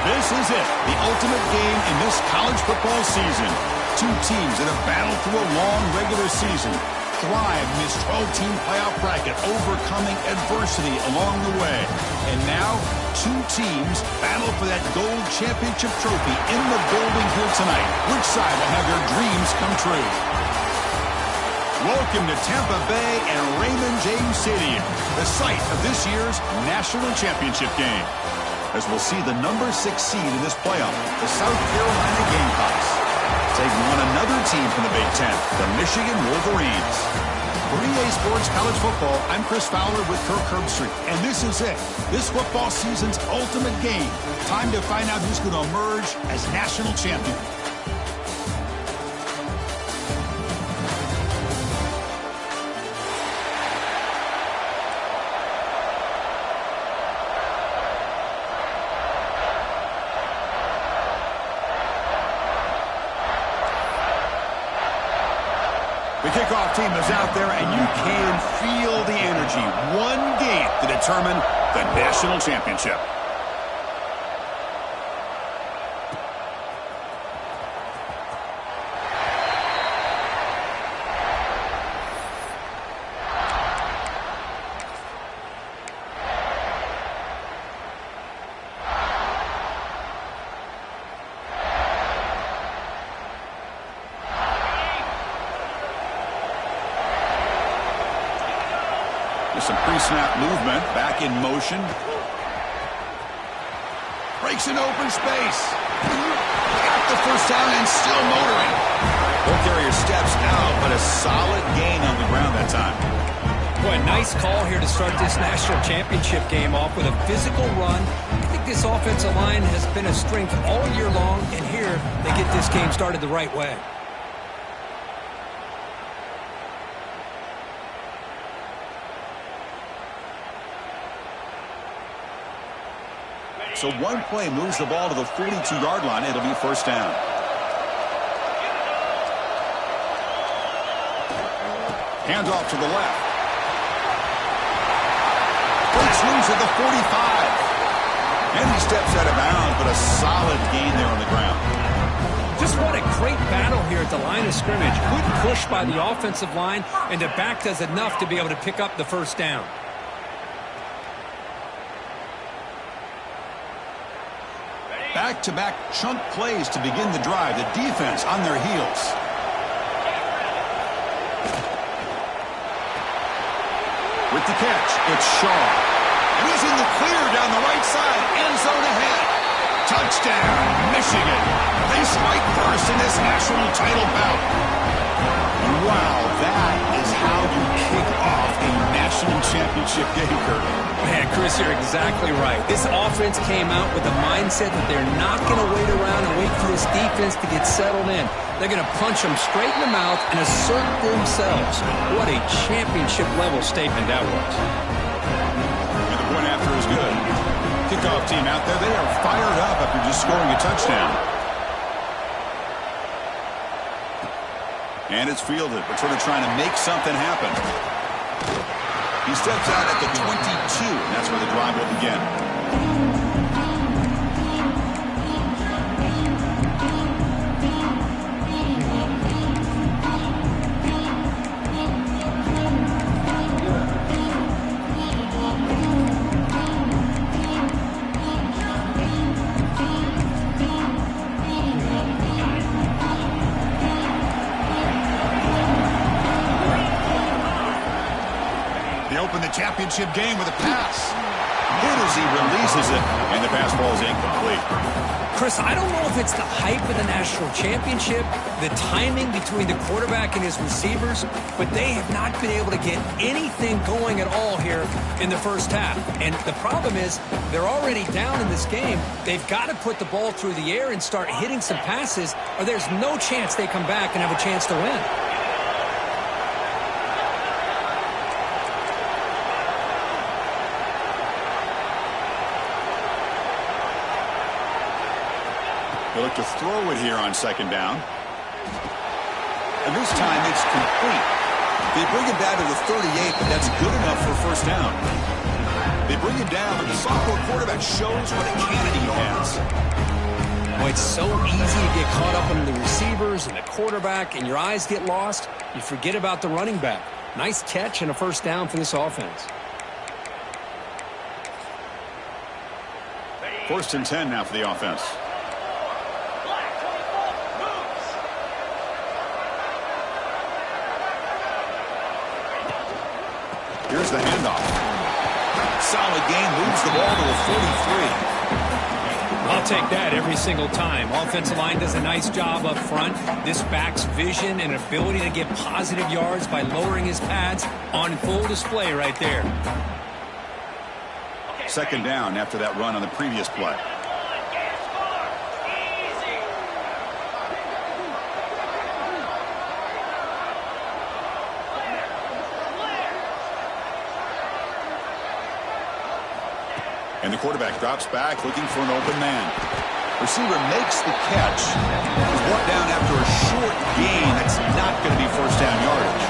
This is it, the ultimate game in this college football season. Two teams that have battled through a long regular season, thrived in this 12-team playoff bracket, overcoming adversity along the way. And now, two teams battle for that gold championship trophy in the building here tonight. Which side will have their dreams come true? Welcome to Tampa Bay and Raymond James Stadium, the site of this year's national championship game. As we'll see the number 6 seed in this playoff, the South Carolina Gamecocks, take on another team from the Big Ten, the Michigan Wolverines. For EA Sports College Football, I'm Chris Fowler with Kirk Herbstreit, and this is it, this football season's ultimate game. Time to find out who's going to emerge as national champion. The kickoff team is out there, and you can feel the energy. One game to determine the national championship. Some pre-snap movement, back in motion. Breaks an open space. Got the first down and still motoring. Ball carrier steps out, but a solid gain on the ground that time. Boy, nice call here to start this national championship game off with a physical run. I think this offensive line has been a strength all year long, and here they get this game started the right way. So one play moves the ball to the 42-yard line. It'll be first down. Hands off to the left. Breaks loose at the 45. And he steps out of bounds, but a solid gain there on the ground. Just what a great battle here at the line of scrimmage. Good push by the offensive line, and the back does enough to be able to pick up the first down. Back-to-back chunk plays to begin the drive. The defense on their heels. With the catch, it's Shaw. And he's in the clear down the right side. End zone ahead. Touchdown, Michigan. They strike first in this national title bout. Wow, that is how you kick off a national championship game, Kirk. Man, Chris, you're exactly right. This offense came out with the mindset that they're not going to wait around and wait for this defense to get settled in. They're going to punch them straight in the mouth and assert themselves. What a championship-level statement that was. And the point after is good. Kickoff team out there, they are fired up after just scoring a touchdown. And it's fielded. We're sort of trying to make something happen. He steps out at the 22, and that's where the drive will begin. Open the championship game with a pass. Good as he releases it, and the pass ball is incomplete. Chris, I don't know if it's the hype of the national championship, the timing between the quarterback and his receivers, but they have not been able to get anything going at all here in the first half. And the problem is they're already down in this game. They've got to put the ball through the air and start hitting some passes, or there's no chance they come back and have a chance to win. They look to throw it here on second down. And this time it's complete. They bring it down to the 38, but that's good enough for a first down. They bring it down, but the sophomore quarterback shows what a cannon he has. It's so easy to get caught up in the receivers and the quarterback, and your eyes get lost. You forget about the running back. Nice catch and a first down for this offense. 1st and 10 now for the offense. Here's the handoff. Solid gain, moves the ball to the 43. I'll take that every single time. Offensive line does a nice job up front. This back's vision and ability to get positive yards by lowering his pads on full display right there. 2nd down after that run on the previous play. And the quarterback drops back looking for an open man. Receiver makes the catch. He's brought down after a short gain. That's not going to be first down yardage.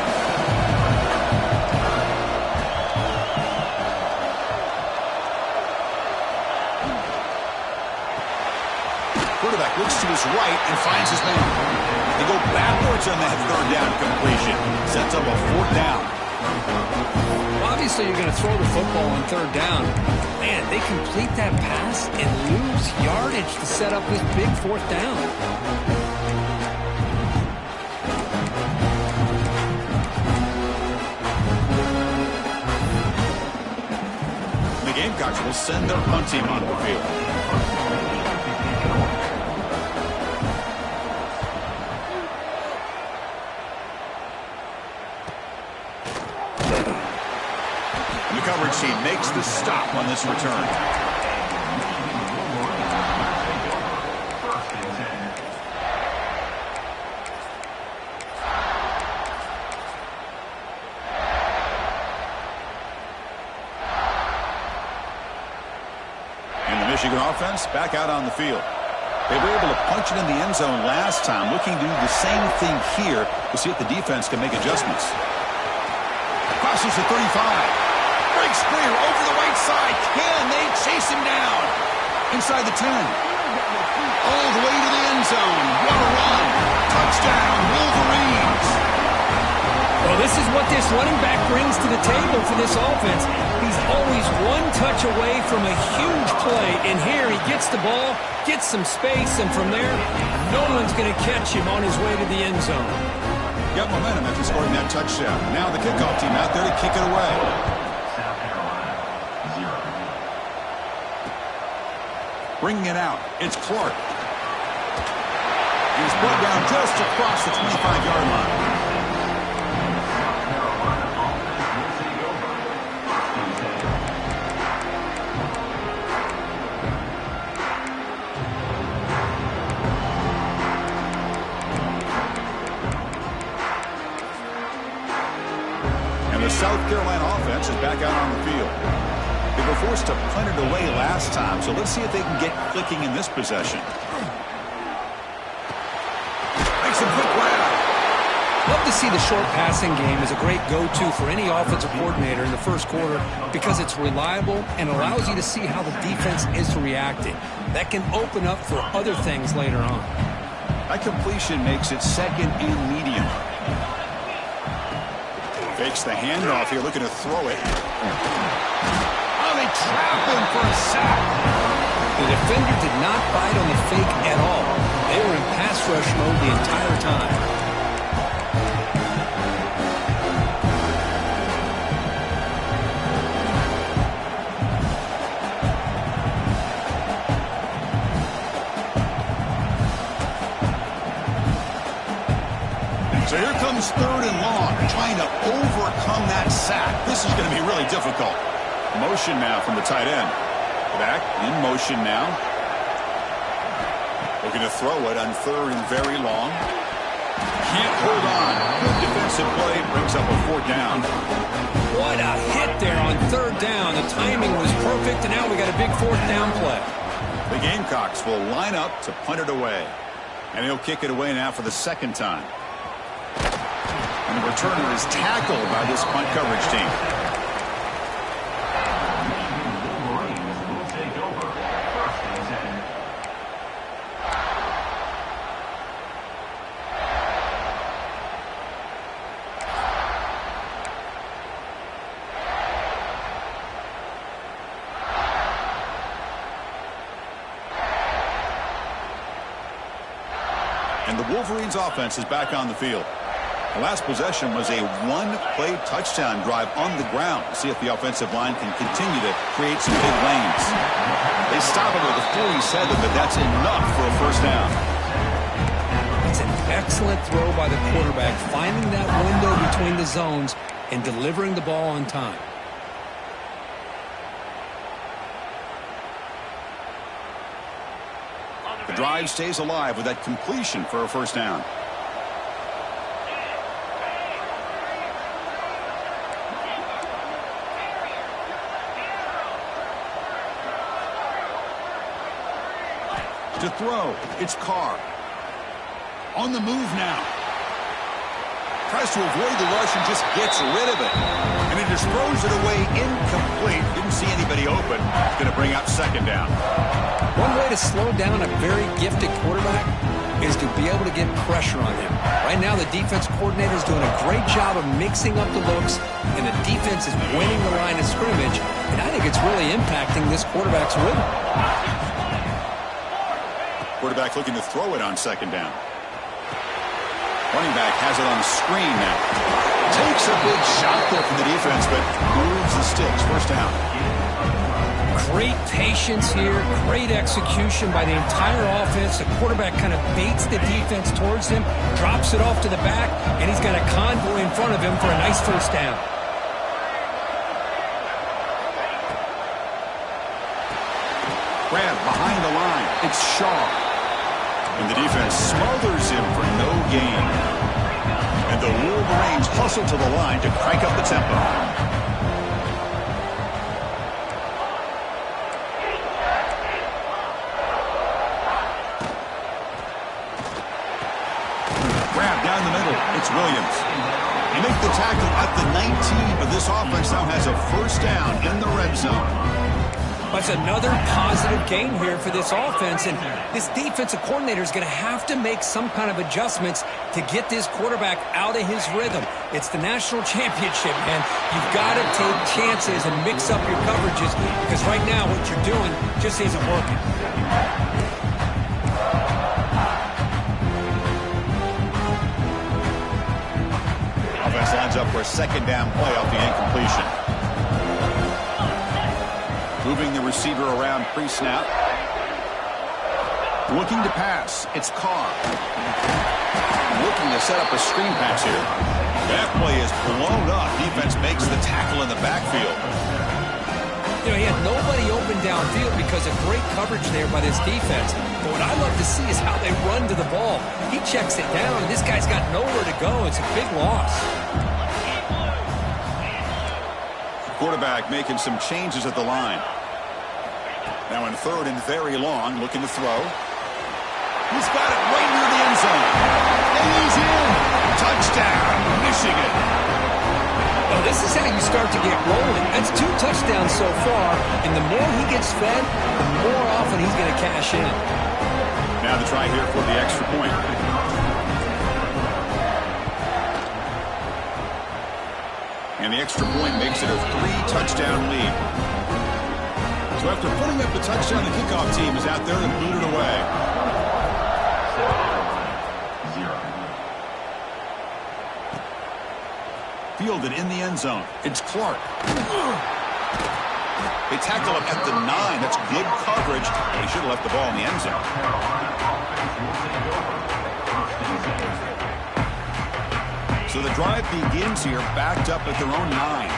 Quarterback looks to his right and finds his man. They go backwards on that 3rd down completion. Sets up a 4th down. Obviously, you're going to throw the football on 3rd down. Man, they complete that pass and lose yardage to set up this big 4th down. The Gamecocks will send their punt team onto the field. Coverage team makes the stop on this return. And the Michigan offense back out on the field. They were able to punch it in the end zone last time, looking to do the same thing here to see if the defense can make adjustments. Crosses the 35. Breaks clear over the right side. Can they chase him down? Inside the 10. All the way to the end zone. What a run. Touchdown, Wolverines. Well, this is what this running back brings to the table for this offense. He's always one touch away from a huge play. And here he gets the ball, gets some space, and from there, no one's going to catch him on his way to the end zone. Got momentum after scoring that touchdown. Now the kickoff team out there to kick it away. Bringing it out, it's Clark. He's brought down just across the 25-yard line. And the South Carolina offense is back out on the field. They were forced to punt it away last time, so let's see if they can get clicking in this possession. Makes a quick grab. Love to see the short passing game as a great go-to for any offensive coordinator in the first quarter because it's reliable and allows you to see how the defense is reacting. That can open up for other things later on. That completion makes it 2nd and medium. Fakes the handoff here, looking to throw it. They trap him for a sack. The defender did not bite on the fake at all. They were in pass rush mode the entire time. So here comes 3rd and long, trying to overcome that sack. This is going to be really difficult. Motion now from the tight end. Back in motion now. Looking to throw it on 3rd and very long. Can't hold on. Good defensive play. Brings up a 4th down. What a hit there on 3rd down. The timing was perfect, and now we got a big 4th down play. The Gamecocks will line up to punt it away. And he'll kick it away now for the 2nd time. And the returner is tackled by this punt coverage team. And the Wolverines offense is back on the field. The last possession was a one-play touchdown drive on the ground. See if the offensive line can continue to create some big lanes. They stop it with a 47, but that's enough for a first down. It's an excellent throw by the quarterback, finding that window between the zones and delivering the ball on time. The drive stays alive with that completion for a first down. To throw, it's Carr. On the move now. Tries to avoid the rush and just gets rid of it. And he just throws it away incomplete. Didn't see anybody open. It's going to bring up second down. One way to slow down a very gifted quarterback is to be able to get pressure on him. Right now, the defense coordinator is doing a great job of mixing up the looks, and the defense is winning the line of scrimmage, and I think it's really impacting this quarterback's rhythm. Quarterback looking to throw it on second down. Running back has it on the screen now. Takes a big shot there from the defense, but moves the sticks. First down. Great patience here, great execution by the entire offense. The quarterback kind of baits the defense towards him, drops it off to the back, and he's got a convoy in front of him for a nice first down. Grab behind the line. It's Shaw. And the defense smothers him for no gain. And the Wolverines hustle to the line to crank up the tempo. Grab down the middle. It's Williams. He makes the tackle at the 19, but this offense now has a first down in the red zone. That's another positive gain here for this offense, and this defensive coordinator is going to have to make some kind of adjustments to get this quarterback out of his rhythm. It's the national championship, man. You've got to take chances and mix up your coverages, because right now what you're doing just isn't working. Offense lines up for a second down play off the incompletion. Moving the receiver around pre-snap. Looking to pass. It's Carr. Looking to set up a screen pass here. That play is blown up. Defense makes the tackle in the backfield. You know, he had nobody open downfield because of great coverage there by this defense. But what I love to see is how they run to the ball. He checks it down, and this guy's got nowhere to go. It's a big loss. Quarterback making some changes at the line. Now in third and very long, looking to throw. He's got it right near the end zone. And he's in. Touchdown, Michigan. Well, this is how you start to get rolling. That's 2 touchdowns so far, and the more he gets fed, the more often he's going to cash in. Now to try here for the extra point. And the extra point makes it a 3-touchdown lead. So after putting up the touchdown, the kickoff team is out there and booted away. 0. Fielded in the end zone. It's Clark. They tackle him at the 9. That's good coverage. He should have left the ball in the end zone. So the drive begins here, backed up at their own 9.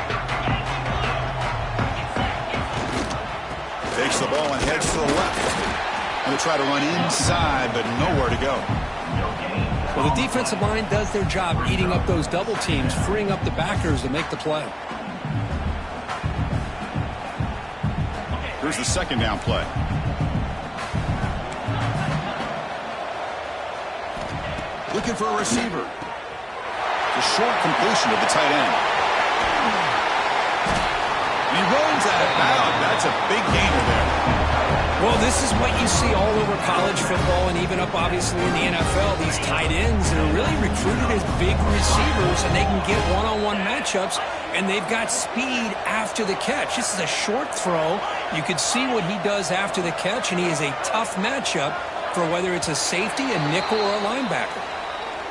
Takes the ball and heads to the left. Going to try to run inside, but nowhere to go. Well, the defensive line does their job eating up those double teams, freeing up the backers to make the play. Here's the second down play. Looking for a receiver. A short completion to the tight end. And he runs out of bounds. That's a big gainer there. Well, this is what you see all over college football and even up, obviously, in the NFL. These tight ends that are really recruited as big receivers, and they can get one-on-one matchups, and they've got speed after the catch. This is a short throw. You can see what he does after the catch, and he is a tough matchup for whether it's a safety, a nickel, or a linebacker.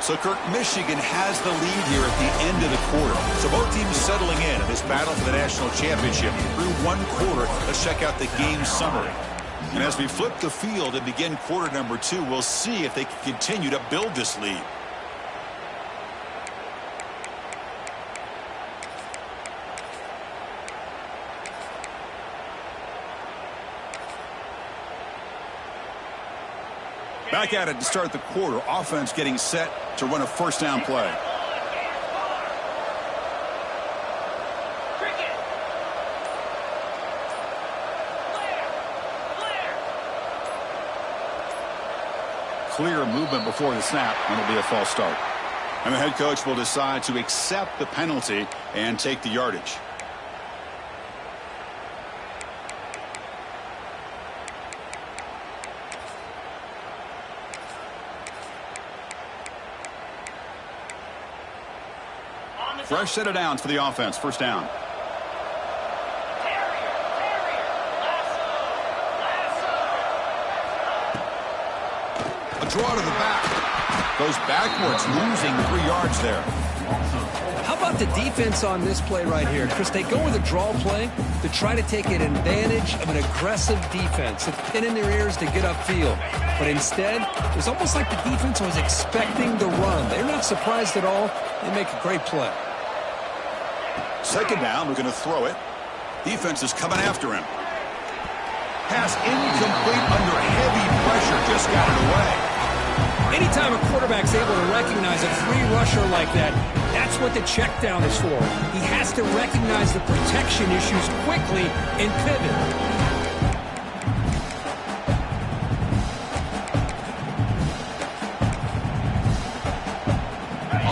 So, Kirk, Michigan has the lead here at the end of the quarter. So both teams settling in this battle for the national championship. Through one quarter, let's check out the game summary. And as we flip the field and begin quarter number 2, we'll see if they can continue to build this lead. Back at it to start the quarter. Offense getting set to run a first down play. Clear movement before the snap, and it'll be a false start. And the head coach will decide to accept the penalty and take the yardage. Fresh set of downs for the offense. First down. A draw to the back. Goes backwards, losing 3 yards there. How about the defense on this play right here? Chris, they go with a draw play to try to take an advantage of an aggressive defense. It's pinning their ears to get upfield. But instead, it was almost like the defense was expecting the run. They're not surprised at all. They make a great play. Second down, we're going to throw it. Defense is coming after him. Pass incomplete under heavy pressure, just got it away. Anytime a quarterback's able to recognize a free rusher like that, that's what the check down is for. He has to recognize the protection issues quickly and pivot.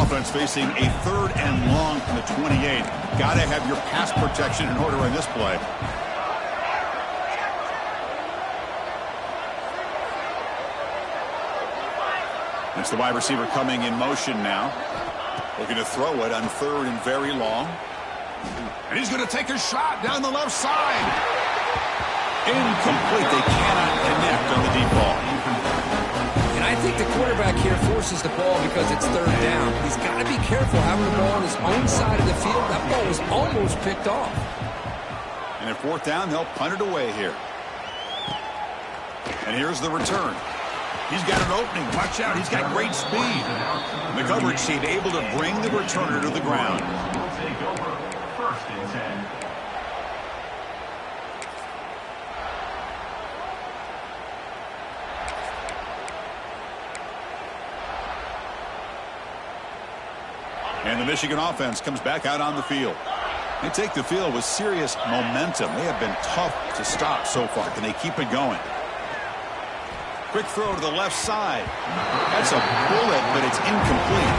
Offense facing a 3rd and long from the 28. Got to have your pass protection in order on this play. It's the wide receiver coming in motion now. Looking to throw it on 3rd and very long. And he's going to take a shot down the left side. Incomplete. They cannot connect on the deep ball. And I think the quarterback here forces the ball because it's 3rd down. He's got to be careful having the ball on his own side of the field. That ball was almost picked off. And at 4th down, they'll punt it away here. And here's the return. He's got an opening. Watch out. He's got great speed. And the coverage team able to bring the returner to the ground. Will take over 1st and 10. And the Michigan offense comes back out on the field. They take the field with serious momentum. They have been tough to stop so far. Can they keep it going? Quick throw to the left side. That's a bullet, but it's incomplete.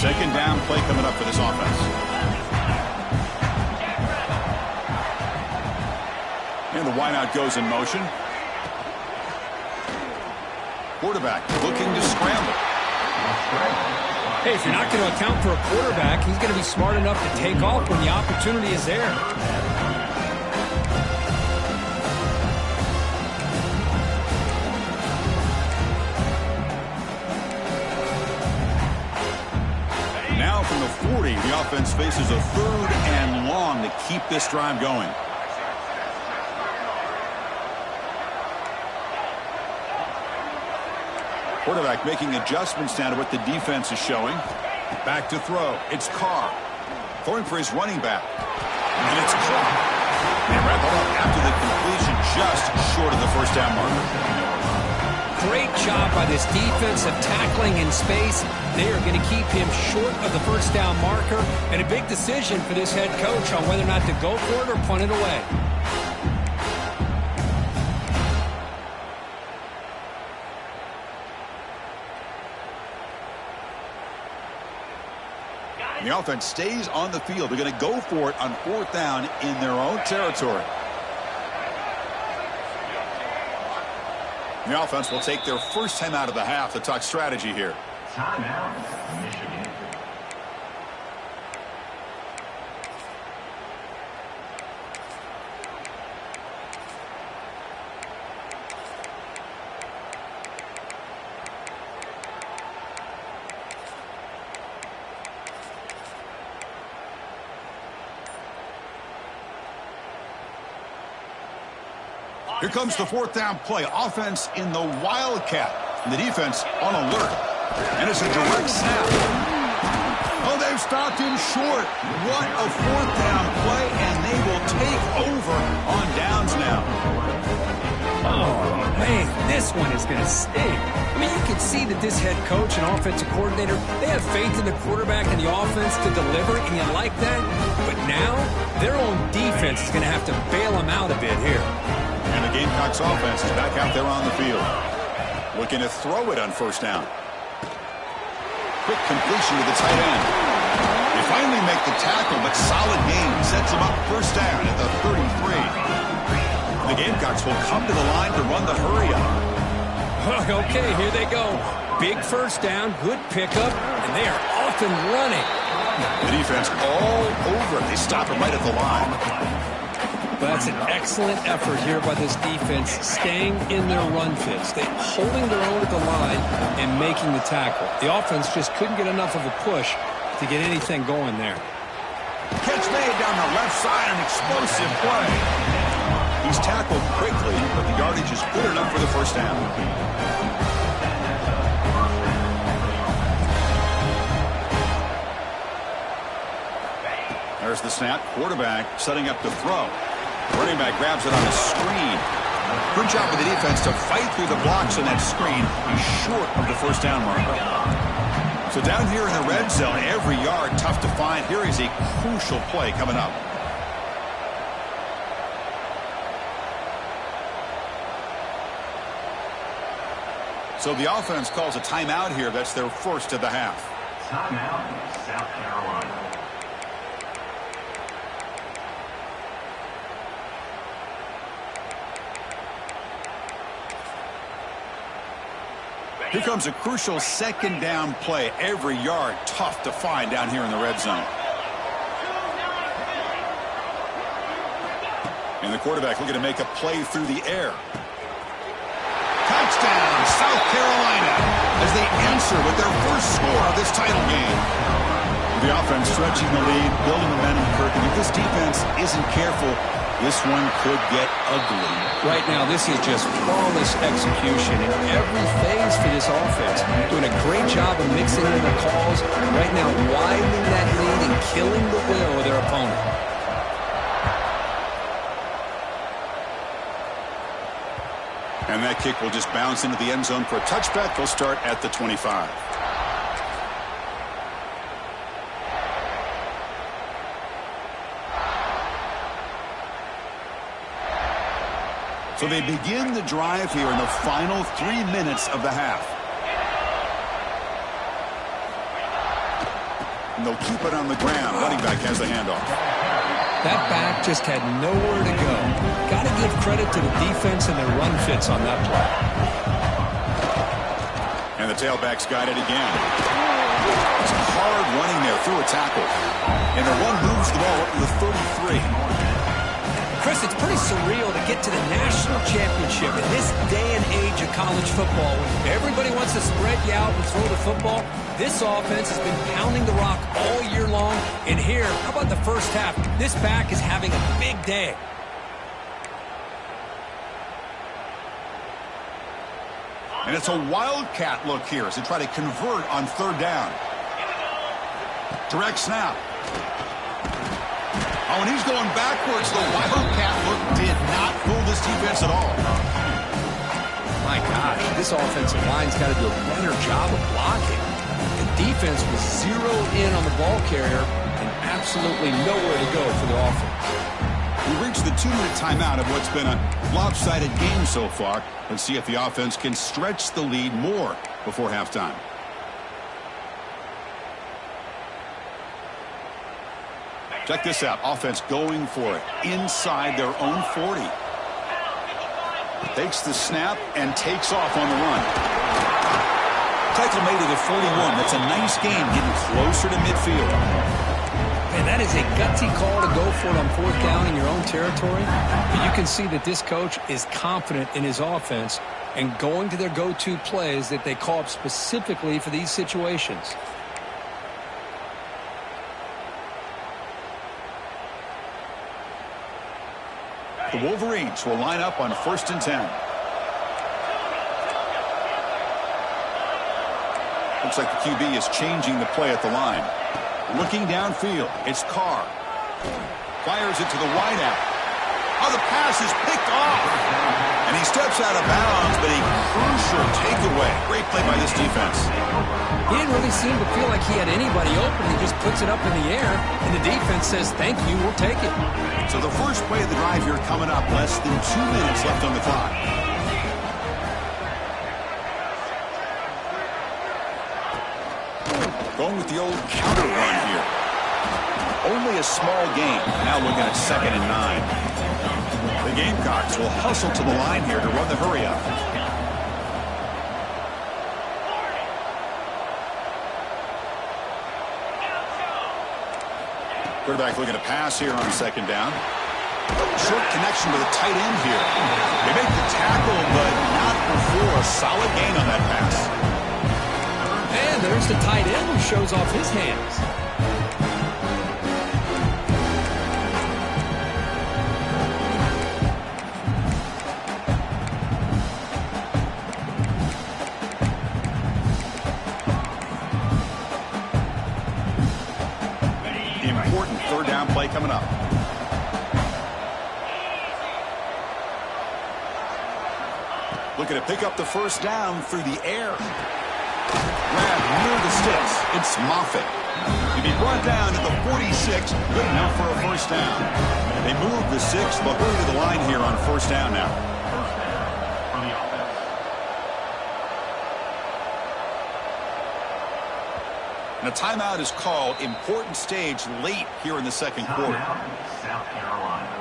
Second down play coming up for this offense. And the wideout goes in motion. Quarterback looking to scramble. Hey, if you're not going to account for a quarterback, he's going to be smart enough to take off when the opportunity is there. Now from the 40, the offense faces a 3rd and long to keep this drive going. Quarterback making adjustments now to what the defense is showing. Back to throw. It's Carr. Throwing for his running back. And it's caught. They wrap it up after the completion just short of the first down marker. Great job by this defense of tackling in space. They are going to keep him short of the first down marker. And a big decision for this head coach on whether or not to go for it or punt it away. The offense stays on the field. They're going to go for it on 4th down in their own territory. The offense will take their first time out of the half to talk strategy here. Timeout, Michigan. Here comes the fourth down play. Offense in the Wildcat. And the defense on alert. And it's a direct snap. Oh, they've stopped him short. What a fourth down play, and they will take over on downs now. Oh, man, this one is going to sting. I mean, you can see that this head coach and offensive coordinator, they have faith in the quarterback and the offense to deliver, and you like that. But now, their own defense is going to have to bail them out a bit here. And the Gamecocks offense is back out there on the field. Looking to throw it on first down. Quick completion to the tight end. They finally make the tackle, but solid gain sets them up first down at the 33. The Gamecocks will come to the line to run the hurry up. Okay, here they go. Big first down, good pickup, and they are off and running. The defense all over. They stop it right at the line. That's an excellent effort here by this defense, staying in their run fits. They're holding their own at the line and making the tackle. The offense just couldn't get enough of a push to get anything going there. Catch made down the left side, an explosive play. He's tackled quickly, but the yardage is good enough for the first down. There's the snap. Quarterback setting up to throw. Running back grabs it on a screen. Good job with the defense to fight through the blocks on that screen. He's short of the first down mark. So down here in the red zone, every yard tough to find. Here is a crucial play coming up. So the offense calls a timeout here. That's their first of the half. Timeout, South Carolina. Here comes a crucial second down play. Every yard tough to find down here in the red zone. And the quarterback looking to make a play through the air. Touchdown, South Carolina, as they answer with their first score of this title game. The offense stretching the lead, building momentum, Kirk. And if this defense isn't careful, this one could get ugly. Right now, this is just flawless execution in every phase for this offense. Doing a great job of mixing in the calls. Right now, widening that lead and killing the will of their opponent. And that kick will just bounce into the end zone for a touchback. They'll start at the 25. So they begin the drive here in the final 3 minutes of the half. And they'll keep it on the ground. Running back has the handoff. That back just had nowhere to go. Got to give credit to the defense and their run fits on that play. And the tailback's got it again. It's hard running there through a tackle. And the one moves the ball up to the 33. Chris, it's pretty surreal to get to the national championship in this day and age of college football when everybody wants to spread you out and throw the football. This offense has been pounding the rock all year long. And here, how about the first half? This back is having a big day. And it's a wildcat look here as they try to convert on third down. Direct snap. Oh, and he's going backwards. The wildcat look did not fool this defense at all. My gosh, this offensive line's got to do a better job of blocking. The defense was zeroed in on the ball carrier and absolutely nowhere to go for the offense. We reached the 2-minute timeout of what's been a lopsided game so far. Let's see if the offense can stretch the lead more before halftime. Check this out. Offense going for it inside their own 40. Takes the snap and takes off on the run. Tackle made it a 41. That's a nice gain, getting closer to midfield. And that is a gutsy call to go for it on 4th down in your own territory. But you can see that this coach is confident in his offense and going to their go-to plays that they call up specifically for these situations. The Wolverines will line up on 1st and 10. Looks like the QB is changing the play at the line. Looking downfield, it's Carr. Fires it to the wideout. Oh, the pass is picked off. And he steps out of bounds, but a crucial takeaway. Great play by this defense. He didn't really seem to feel like he had anybody open. He just puts it up in the air, and the defense says, thank you, we'll take it. So the first play of the drive here coming up. Less than 2 minutes left on the clock. Going with the old counter run here. Only a small gain. Now looking at 2nd and 9. The Gamecocks will hustle to the line here to run the hurry up. Quarterback looking to pass here on 2nd down. Short connection with a tight end here. They make the tackle, but not before a solid gain on that pass. And there's the tight end who shows off his hands. Important 3rd down play coming up. Looking to pick up the 1st down through the air. Grab near the sticks. It's Moffitt. He'll be brought down at the 46. Good enough for a 1st down. They move the 6. They'll hurry to the line here on 1st down now. First down for the offense. And a timeout is called. Important stage late here in the 2nd quarter. Timeout, South Carolina.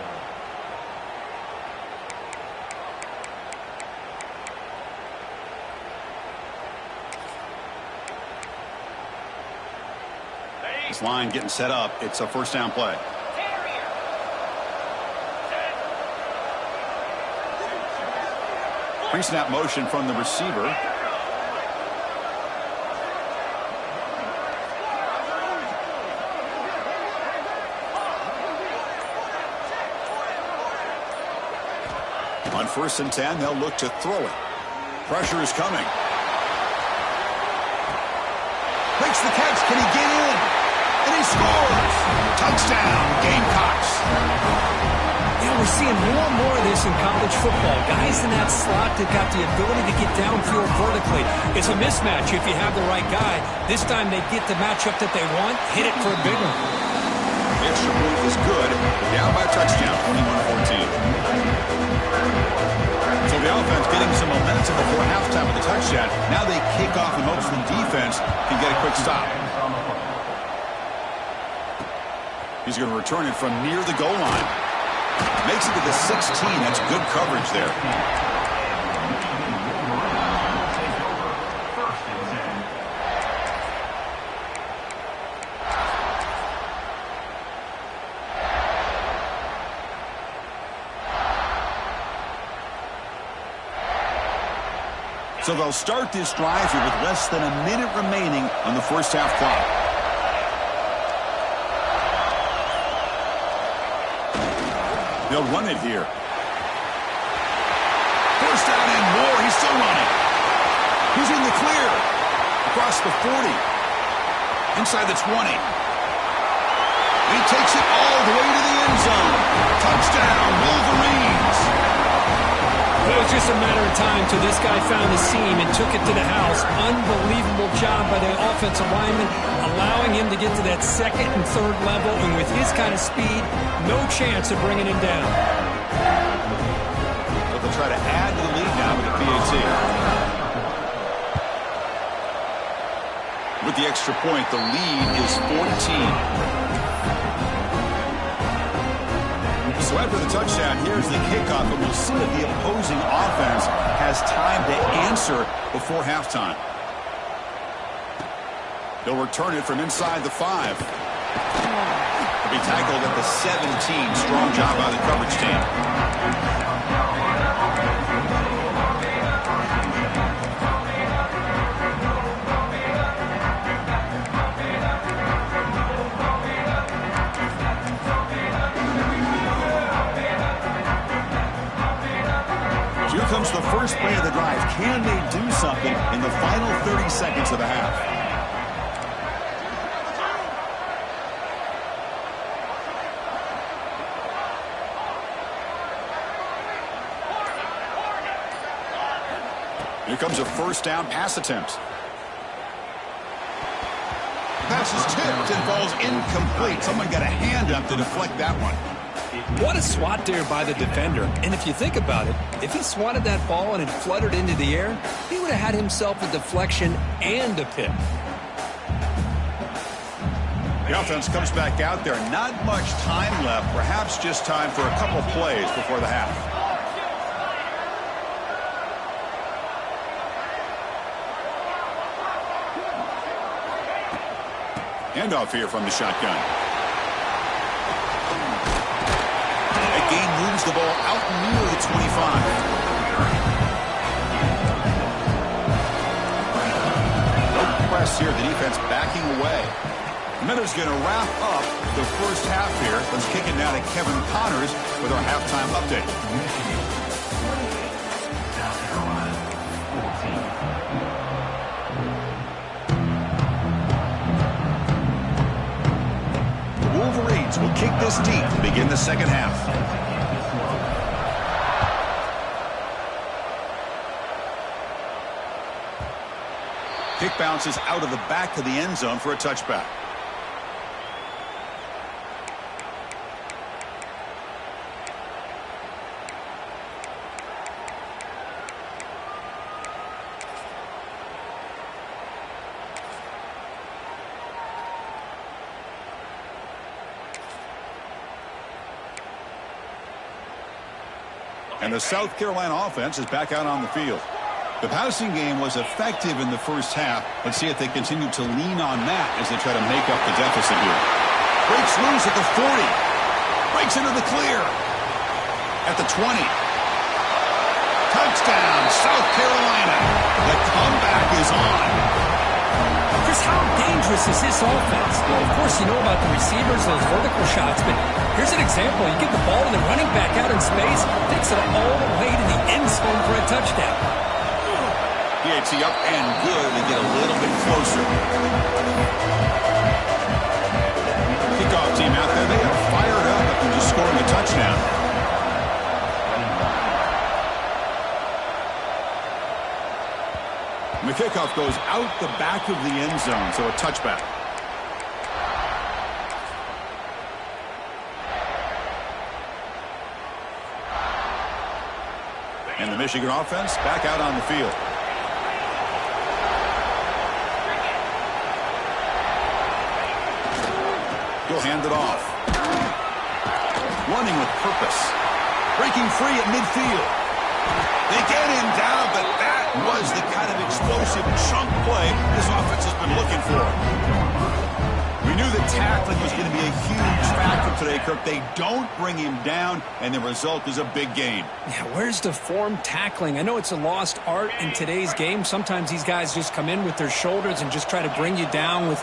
This line getting set up. It's a 1st down play. Pre-snap motion from the receiver. On 1st and 10, they'll look to throw it. Pressure is coming. Makes the catch. Can he get in? And he scores. Touchdown, Gamecocks. Yeah, we're seeing more and more of this in college football. Guys in that slot that got the ability to get downfield vertically. It's a mismatch if you have the right guy. This time they get the matchup that they want, hit it for a big one. The extra point is good. Down by a touchdown, 21-14. So the offense getting some momentum before halftime with the touchdown. Now they kick off and hopes the defense can get a quick stop. He's going to return it from near the goal line. Makes it to the 16. That's good coverage there. First and 10. So they'll start this drive here with less than a minute remaining on the 1st half clock. They'll run it here. 1st down and more. He's still running. He's in the clear. Across the 40. Inside the 20. He takes it all the way to the end zone. Touchdown, Wolverines. It was just a matter of time till this guy found the seam and took it to the house. Unbelievable job by the offensive lineman, allowing him to get to that 2nd and 3rd level, and with his kind of speed, no chance of bringing him down. But they'll try to add to the lead now with the PAT. With the extra point, the lead is 14. So after the touchdown, here's the kickoff, and we'll see if the opposing offense has time to answer before halftime. They'll return it from inside the 5. They'll be tackled at the 17. Strong job by the coverage team. Here comes the first play of the drive. Can they do something in the final 30 seconds of the half? Here comes a first down pass attempt. Pass is tipped and falls incomplete. Someone got a hand up to deflect that one. What a swat there by the defender. And if you think about it, if he swatted that ball and it fluttered into the air, he would have had himself a deflection and a pick. The offense comes back out there. Not much time left. Perhaps just time for a couple plays before the half. Handoff here from the shotgun. Moves the ball out near the 25. No press here. The defense backing away. Miller's going to wrap up the first half here. Let's kick it now to Kevin Connors with our halftime update. South Carolina, 14. The Wolverines will kick this deep to begin the second half. Kick bounces out of the back of the end zone for a touchback. And the South Carolina offense is back out on the field. The passing game was effective in the first half. Let's see if they continue to lean on that as they try to make up the deficit here. Breaks loose at the 40. Breaks into the clear. At the 20. Touchdown, South Carolina. The comeback is on. Chris, how dangerous is this offense? Well, of course, you know about the receivers, those vertical shots, but here's an example. You get the ball and the running back out in space, takes it all the way to the end zone for a touchdown. PAT up and good to get a little bit closer. Kickoff team out there. They are fired up after just scoring a touchdown. And the kickoff goes out the back of the end zone, so a touchback. And the Michigan offense back out on the field. He'll hand it off. Running with purpose. Breaking free at midfield. They get him down, but that was the kind of explosive chunk play this offense has been looking for. We knew that tackling was going to be a huge factor today, Kirk. They don't bring him down, and the result is a big gain. Yeah, where's the form tackling? I know it's a lost art in today's game. Sometimes these guys just come in with their shoulders and just try to bring you down with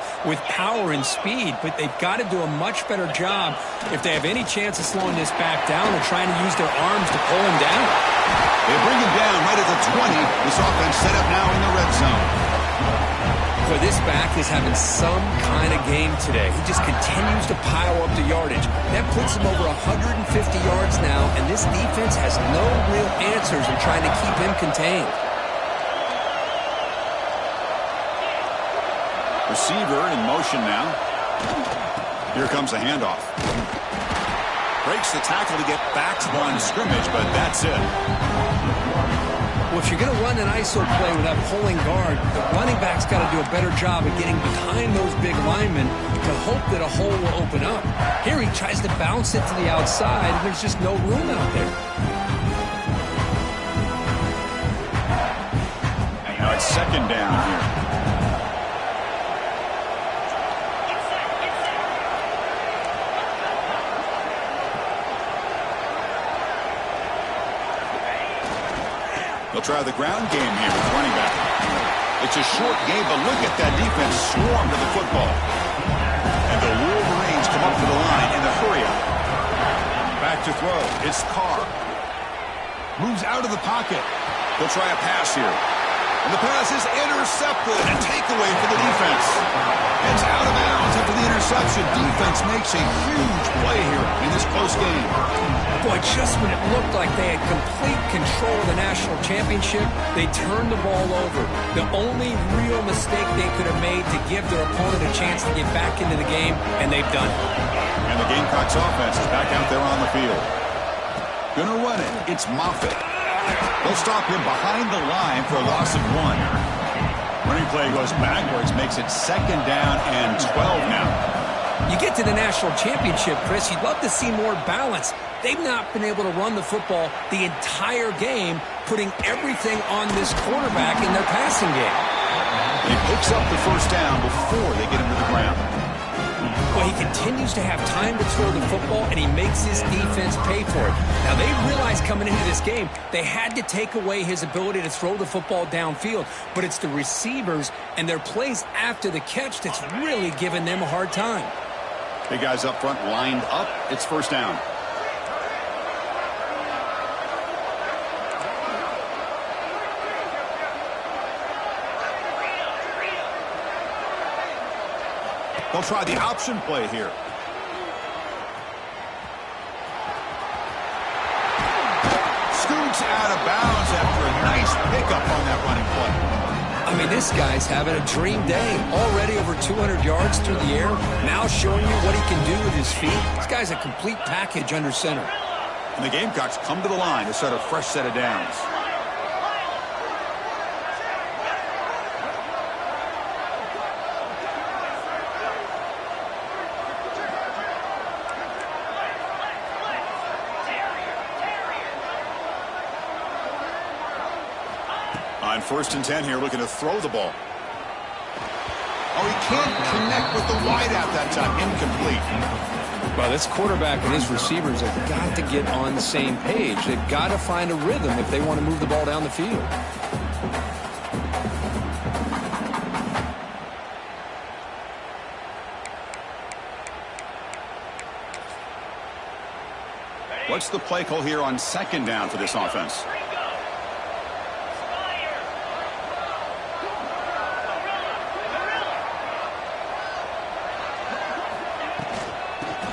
power and speed, but they've got to do a much better job if they have any chance of slowing this back down or trying to use their arms to pull him down. They bring him down right at the 20. This offense set up now in the red zone. Boy, this back is having some kind of game today. He just continues to pile up the yardage. That puts him over 150 yards now, and this defense has no real answers in trying to keep him contained. Receiver in motion now. Here comes the handoff. Breaks the tackle to get back to the line of scrimmage, but that's it. Well, if you're going to run an ISO play with that pulling guard, the running back's got to do a better job of getting behind those big linemen to hope that a hole will open up. Here he tries to bounce it to the outside, and there's just no room out there. And now it's second down here. They'll try the ground game here with running back. It's a short game, but look at that defense swarm to the football. And the Wolverines come up to the line in the hurry-up. Back to throw. It's Carr. Moves out of the pocket. They'll try a pass here. And the pass is intercepted. A takeaway for the defense. It's out of bounds after the interception. Defense makes a huge play here in this close game. Boy, just when it looked like they had complete control of the national championship, they turned the ball over. The only real mistake they could have made to give their opponent a chance to get back into the game, and they've done it. And the Gamecocks offense is back out there on the field. Gonna run it. It's Moffitt. They'll stop him behind the line for a loss of 1. Running play goes backwards, makes it second down and 12 now. You get to the national championship, Chris, you'd love to see more balance. They've not been able to run the football the entire game, putting everything on this quarterback in their passing game. He picks up the first down before they get him to the ground. Well, he continues to have time to throw the football, and he makes his defense pay for it. Now, they realized coming into this game they had to take away his ability to throw the football downfield, but it's the receivers and their plays after the catch that's really giving them a hard time. Big guys up front lined up. It's first down. They'll try the option play here. Scoots out of bounds after a nice pickup on that running play. I mean, this guy's having a dream day. Already over 200 yards through the air. Now showing you what he can do with his feet. This guy's a complete package under center. And the Gamecocks come to the line to set a fresh set of downs. On 1st and 10 here, looking to throw the ball. Oh, he can't connect with the wideout that time. Incomplete. Well, this quarterback and his receivers have got to get on the same page. They've got to find a rhythm if they want to move the ball down the field. What's the play call here on second down for this offense?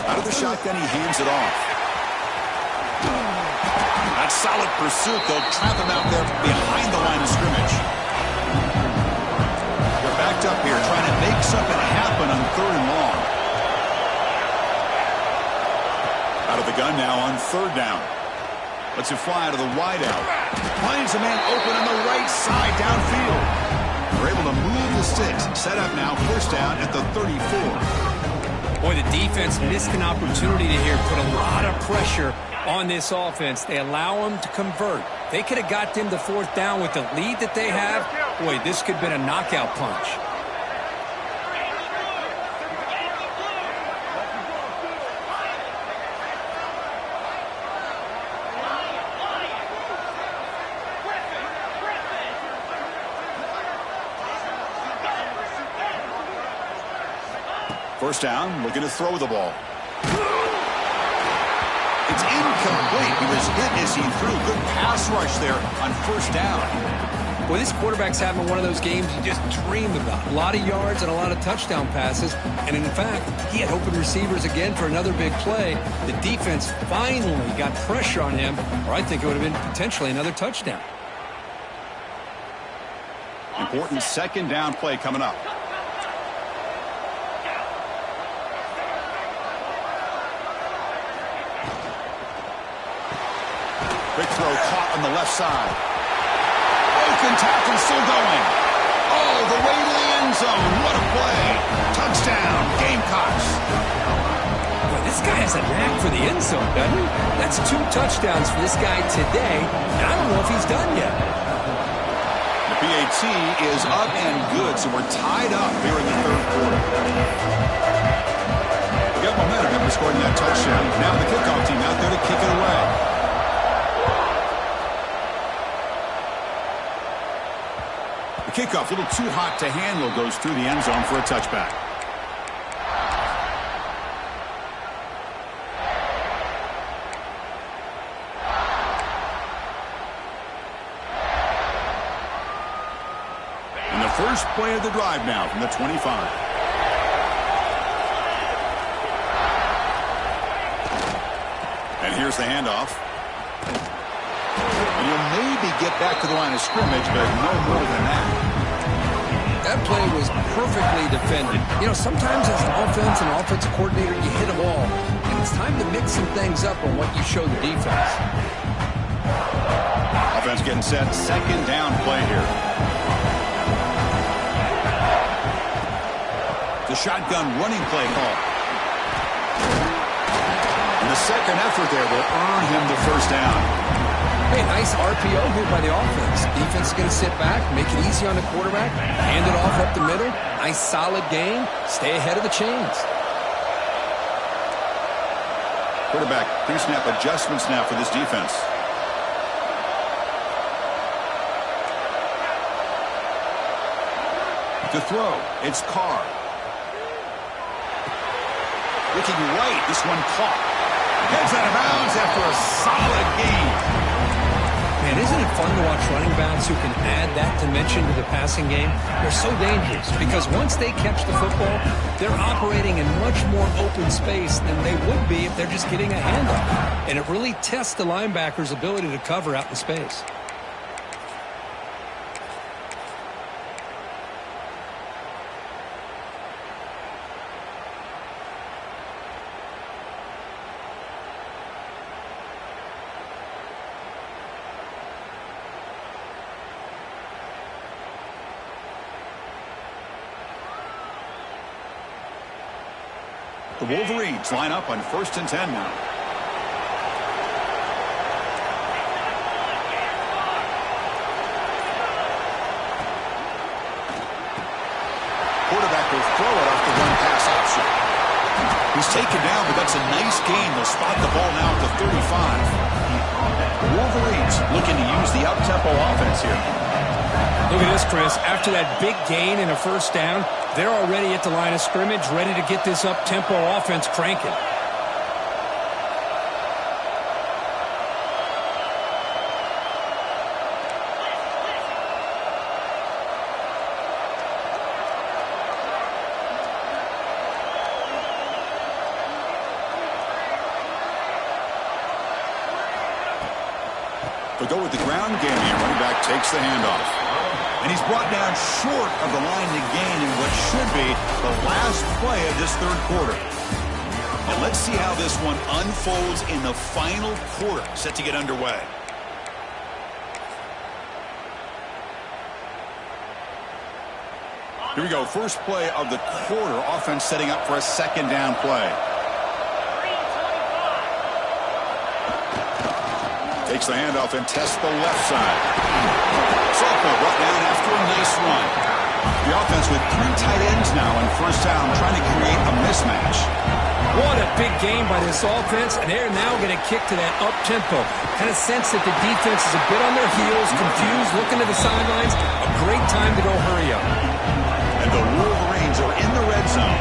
Out of the shotgun, he hands it off. That's solid pursuit. They'll trap him out there behind the line of scrimmage. They're backed up here trying to make something happen on 3rd and long. Out of the gun now on 3rd down. Lets it fly out of the wideout. Finds a man open on the right side downfield. They're able to move the sticks. Set up now, first down at the 34. Boy, the defense missed an opportunity to here put a lot of pressure on this offense. They allow them to convert. They could have got them to 4th down with the lead that they have. Boy, this could have been a knockout punch. First down, looking to throw the ball. It's incomplete. He was hit as he threw. Good pass rush there on 1st down. Well, this quarterback's having one of those games you just dream about. A lot of yards and a lot of touchdown passes. And in fact, he had open receivers again for another big play. The defense finally got pressure on him, or I think it would have been potentially another touchdown. Important second down play coming up. Quick throw caught on the left side. Broken tackle still going. Oh, the way to the end zone. What a play. Touchdown, Gamecocks. Boy, this guy has a knack for the end zone, doesn't he? That's 2 touchdowns for this guy today. And I don't know if he's done yet. The PAT is up and good, so we're tied up here in the third quarter. We got momentum after scoring that touchdown. Now the kickoff team out there to kick it away. The kickoff, a little too hot to handle, goes through the end zone for a touchback. And the first play of the drive now from the 25. And here's the handoff. And you'll maybe get back to the line of scrimmage, but no more than that. That play was perfectly defended. You know, sometimes as an offensive coordinator, you hit them all. And it's time to mix some things up on what you show the defense. Offense getting set. Second down play here. The shotgun running play call. And the second effort there will earn him the first down. Hey, nice RPO here by the offense. Defense is going to sit back, make it easy on the quarterback, hand it off up the middle. Nice solid game. Stay ahead of the chains. Quarterback pre-snap adjustments now for this defense. To throw, it's Carr. Looking right, this one caught. Heads out of bounds after a solid game. Man, isn't it fun to watch running backs who can add that dimension to the passing game? They're so dangerous because once they catch the football, they're operating in much more open space than they would be if they're just getting a handoff. And it really tests the linebacker's ability to cover out in space. The Wolverines line up on 1st and 10 now. Quarterback will throw it off the run-pass option. He's taken down, but that's a nice gain. They'll spot the ball now at the 35. The Wolverines looking to use the up-tempo offense here. Look at this, Chris. After that big gain and a first down, they're already at the line of scrimmage, ready to get this up-tempo offense cranking. They'll go with the ground game here. Running back takes the handoff. And he's brought down short of the line to gain in what should be the last play of this third quarter. And let's see how this one unfolds in the final quarter, set to get underway. Here we go. First play of the quarter. Offense setting up for a second down play. Takes the handoff and tests the left side. Softball brought down after a nice run. The offense with 3 tight ends now on first down, trying to create a mismatch. What a big game by this offense, and they're now going to kick to that up-tempo. Kind of sense that the defense is a bit on their heels, confused, looking to the sidelines. A great time to go hurry up. And the Wolverines are in the red zone.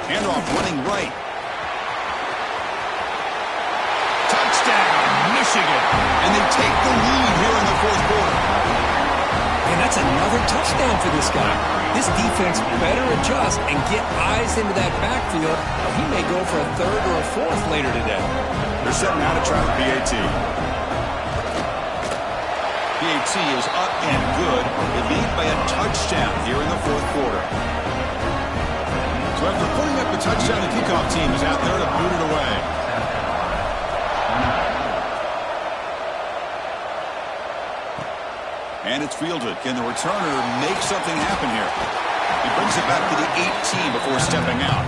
Handoff running right. Touchdown, Michigan. And they take the lead here in the fourth quarter. And that's another touchdown for this guy. This defense better adjust and get eyes into that backfield, or he may go for a third or a fourth later today. They're setting out to try the PAT. PAT is up and good. They lead by a touchdown here in the fourth quarter. So after putting up the touchdown, the kickoff team is out there to boot it away. And it's fielded. Can the returner make something happen here? He brings it back to the 18 before stepping out.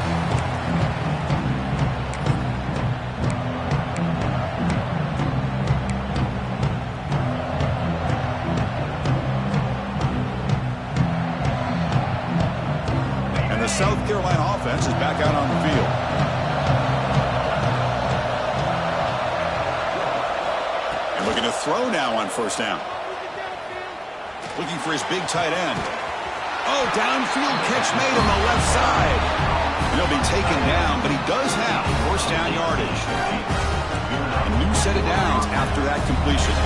And the South Carolina offense is back out on the field. And looking to throw now on first down. Looking for his big tight end. Oh, downfield catch made on the left side. And he'll be taken down, but he does have first down yardage. A new set of downs after that completion.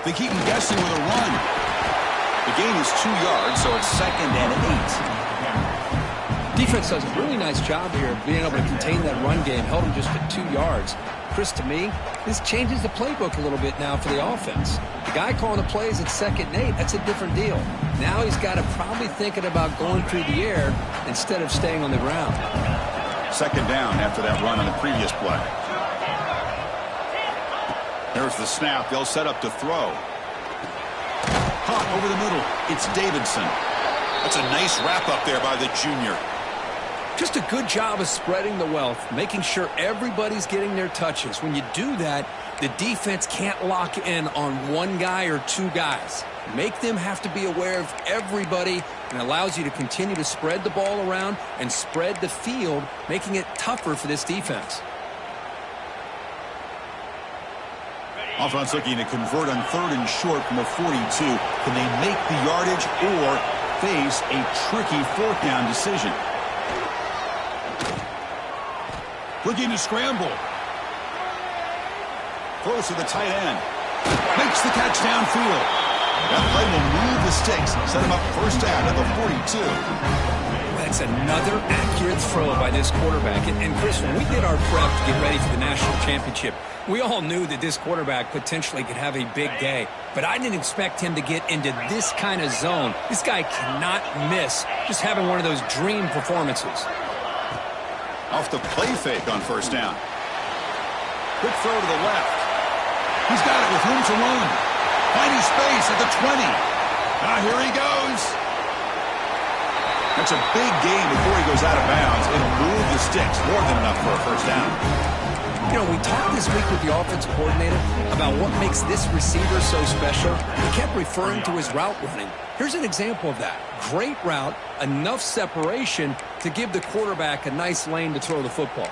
They keep him guessing with a run. The gain is 2 yards, so it's 2nd and 8. Defense does a really nice job here of being able to contain that run game. Held him just to 2 yards. Chris, to me, this changes the playbook a little bit now for the offense. The guy calling the plays at 2nd and 8, that's a different deal. Now he's got to probably thinking about going through the air instead of staying on the ground. 2nd down after that run on the previous play. There's the snap. They'll set up to throw. Caught over the middle. It's Davidson. That's a nice wrap up there by the junior. Just a good job of spreading the wealth, making sure everybody's getting their touches. When you do that, the defense can't lock in on one guy or 2 guys. Make them have to be aware of everybody, and allows you to continue to spread the ball around and spread the field, making it tougher for this defense. Offense looking to convert on 3rd and short from the 42. Can they make the yardage or face a tricky 4th down decision? Looking to scramble. Throws to the tight end. Makes the catch downfield. That play will move the sticks. Set him up first down at the 42. That's another accurate throw by this quarterback. And Chris, when we did our prep to get ready for the national championship, we all knew that this quarterback potentially could have a big day. But I didn't expect him to get into this kind of zone. This guy cannot miss just having one of those dream performances. Off the play fake on first down. Quick throw to the left. He's got it with room to run. Finding space at the 20. Here he goes. That's a big gain before he goes out of bounds. It'll move the sticks. More than enough for a first down. You know, we talked this week with the offensive coordinator about what makes this receiver so special. He kept referring to his route running. Here's an example of that. Great route, enough separation to give the quarterback a nice lane to throw the football.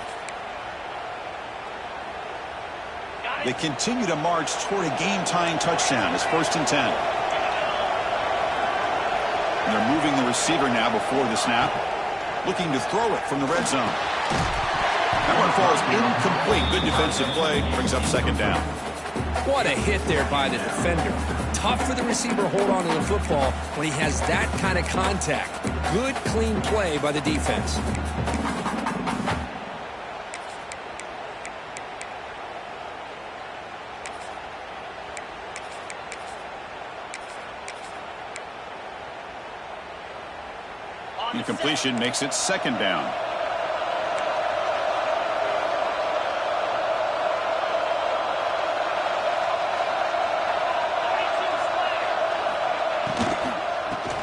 They continue to march toward a game-tying touchdown. It's 1st and 10. And they're moving the receiver now before the snap. Looking to throw it from the red zone. That one falls incomplete. Good defensive play. Brings up 2nd down. What a hit there by the defender. Tough for the receiver to hold on to the football when he has that kind of contact. Good, clean play by the defense. Incompletion makes it 2nd down.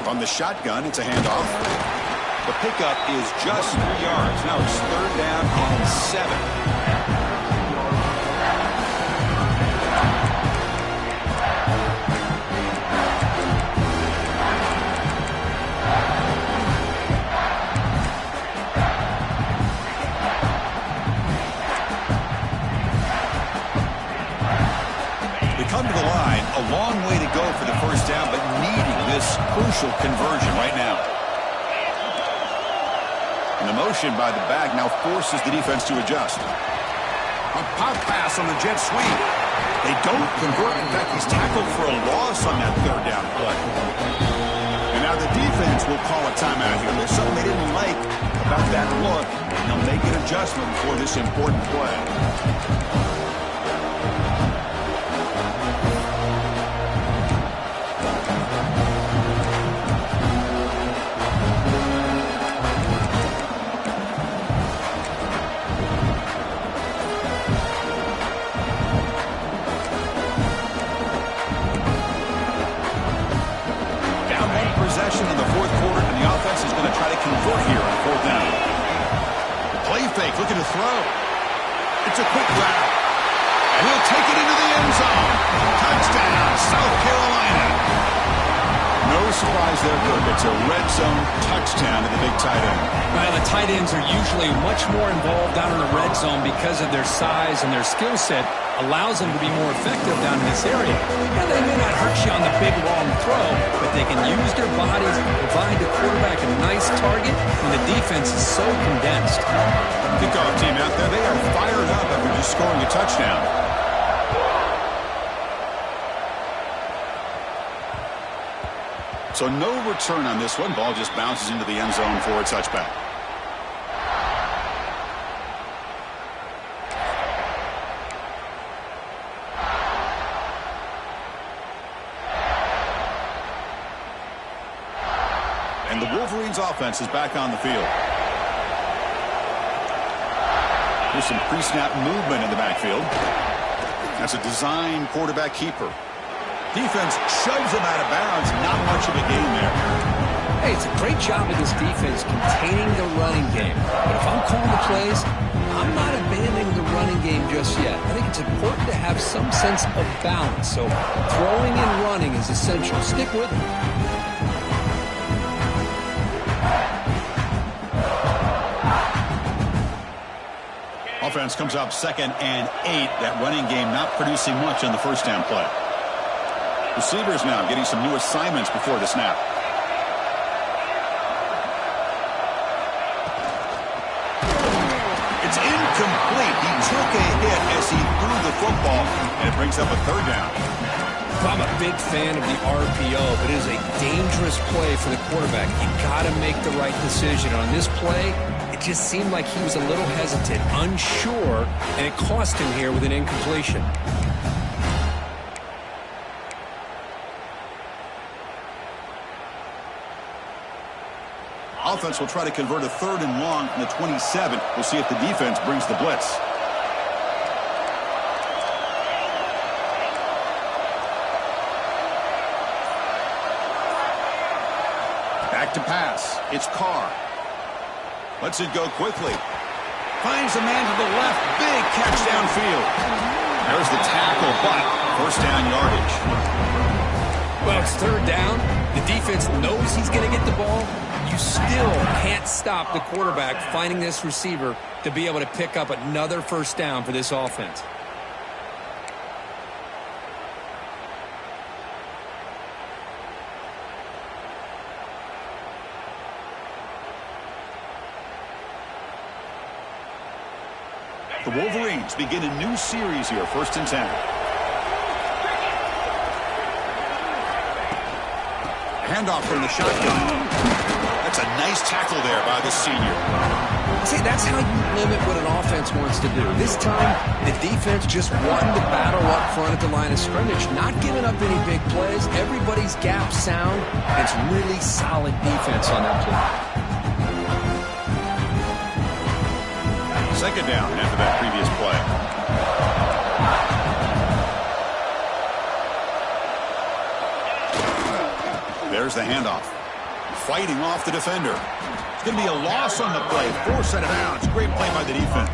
From the shotgun, it's a handoff. The pickup is just 3 yards. Now it's 3rd down and 7. Come to the line, a long way to go for the first down, but needing this crucial conversion right now. And the motion by the back now forces the defense to adjust. A pop pass on the jet sweep. They don't convert. In fact, he's tackled for a loss on that 3rd down play. And now the defense will call a timeout here. There's something they didn't like about that look, and they'll make an adjustment for this important play. fake, looking to throw. It's a quick grab. And he'll take it into the end zone. Touchdown, South Carolina. No surprise there, Kirk. It's a red zone touchdown to the big tight end. Well, the tight ends are usually much more involved down in the red zone because of their size and their skill set allows them to be more effective down in this area. Now, they may not hurt you on the big, long throw, but they can use their bodies to provide the quarterback a nice target when the defense is so condensed. Kickoff team out there, they are fired up after just scoring a touchdown. So no return on this one. Ball just bounces into the end zone for a touchback. And the Wolverines offense is back on the field. There's some pre-snap movement in the backfield. That's a design quarterback keeper. Defense shoves him out of bounds. Not much of a gain there. Hey, it's a great job of this defense containing the running game. But if I'm calling the plays, I'm not abandoning the running game just yet. I think it's important to have some sense of balance. So throwing and running is essential. Stick with it. Offense comes up 2nd and 8. That running game not producing much on the first down play. Receivers now getting some new assignments before the snap. It's incomplete. He took a hit as he threw the football, and it brings up a 3rd down. I'm a big fan of the RPO, but it is a dangerous play for the quarterback. You got to make the right decision. On this play, it just seemed like he was a little hesitant, unsure, and it cost him here with an incompletion. Offense will try to convert a 3rd and long from the 27. We'll see if the defense brings the blitz. Back to pass. It's Carr. Lets it go quickly. Finds a man to the left. Big catch downfield. There's the tackle, but first down yardage. Well, it's 3rd down. The defense knows he's going to get the ball. You still can't stop the quarterback finding this receiver to be able to pick up another first down for this offense. The Wolverines begin a new series here, 1st and 10. Handoff from the shotgun. That's a nice tackle there by the senior. See, that's how you limit what an offense wants to do. This time, the defense just won the battle up front at the line of scrimmage, not giving up any big plays. Everybody's gap sound. It's really solid defense on that play. 2nd down after that previous play. There's the handoff. Fighting off the defender. It's going to be a loss on the play. Forced out of bounds. Great play by the defense.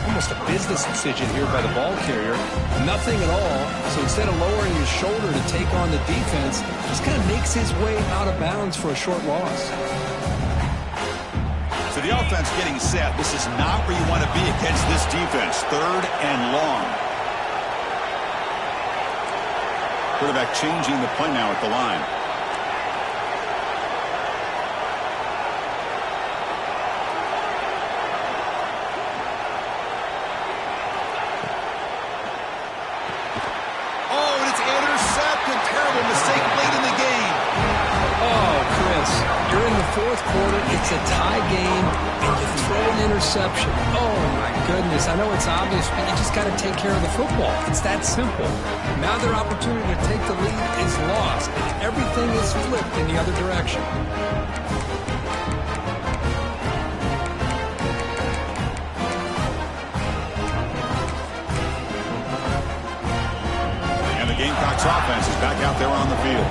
Almost a business decision here by the ball carrier. Nothing at all. So instead of lowering his shoulder to take on the defense, just kind of makes his way out of bounds for a short loss. So the offense getting set. This is not where you want to be against this defense. 3rd and long. Quarterback changing the play now at the line. Fourth quarter, it's a tie game, and you throw an interception. Oh, my goodness. I know it's obvious, but you just got to take care of the football. It's that simple. Now their opportunity to take the lead is lost, and everything is flipped in the other direction. And the Gamecocks offense is back out there on the field.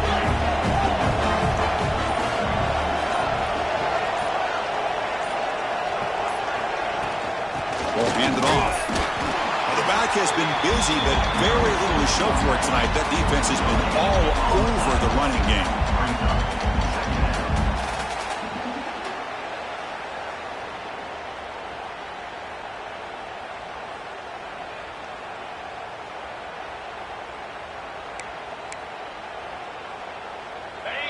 Will hand it off. Well, the back has been busy, but very little to show for it tonight. That defense has been all over the running game.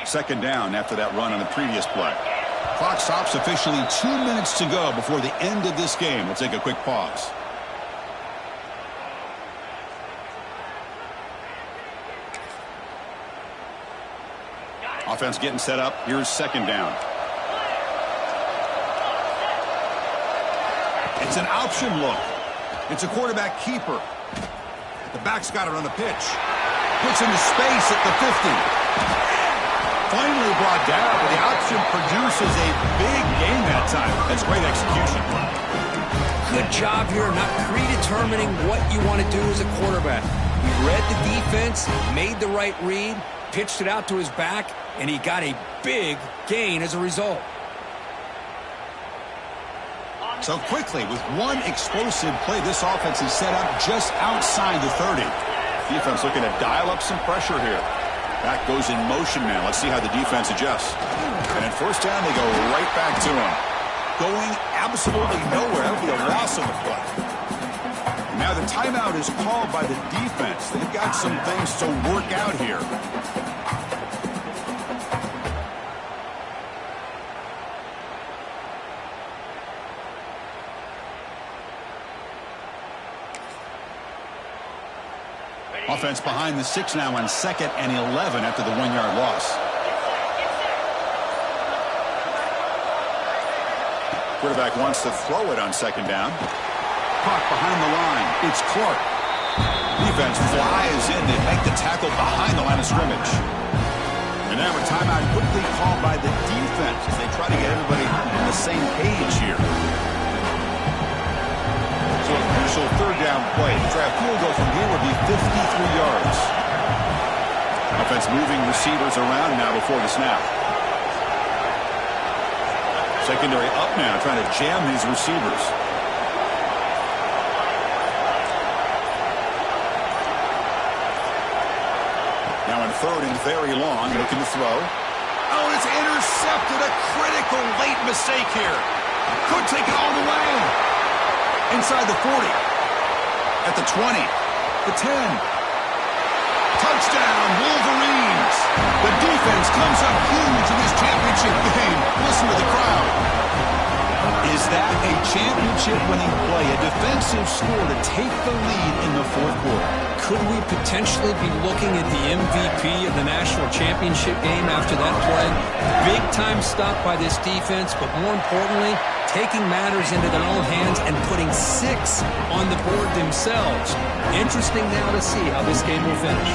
Second down after that run on the previous play. Clock stops, officially 2 minutes to go before the end of this game. We'll take a quick pause. Offense getting set up. Here's second down. It's an option look. It's a quarterback keeper. The back's got it on the pitch. Puts into space at the 50. Finally brought down, but the option produces a big gain that time. That's great execution. Good job here, not predetermining what you want to do as a quarterback. He read the defense, made the right read, pitched it out to his back, and he got a big gain as a result. So quickly, with one explosive play, this offense is set up just outside the 30. Defense looking to dial up some pressure here. Back goes in motion now. Let's see how the defense adjusts. And at first down, they go right back to him. Going absolutely nowhere. That would be a loss on the play. Now the timeout is called by the defense. They've got some things to work out here. Offense behind the 6 now on 2nd and 11 after the 1-yard loss. Quarterback wants to throw it on 2nd down. Caught behind the line. It's Clark. Defense flies in to make the tackle behind the line of scrimmage. And now a timeout quickly called by the defense as they try to get everybody on the same page here. So a crucial 3rd down play. To try a field goal from here would be 53 yards. Offense moving receivers around now before the snap. Secondary up now, trying to jam these receivers. Now in 3rd and very long, looking to throw. Oh, it's intercepted. A critical late mistake here. Could take it all the way. Inside the 40, at the 20, the 10. Touchdown, Wolverines. The defense comes up huge in this championship game. Listen to the crowd. Is that a championship-winning play, a defensive score to take the lead in the 4th quarter? Could we potentially be looking at the MVP of the national championship game after that play? Big-time stop by this defense, but more importantly, taking matters into their own hands and putting 6 on the board themselves. Interesting now to see how this game will finish.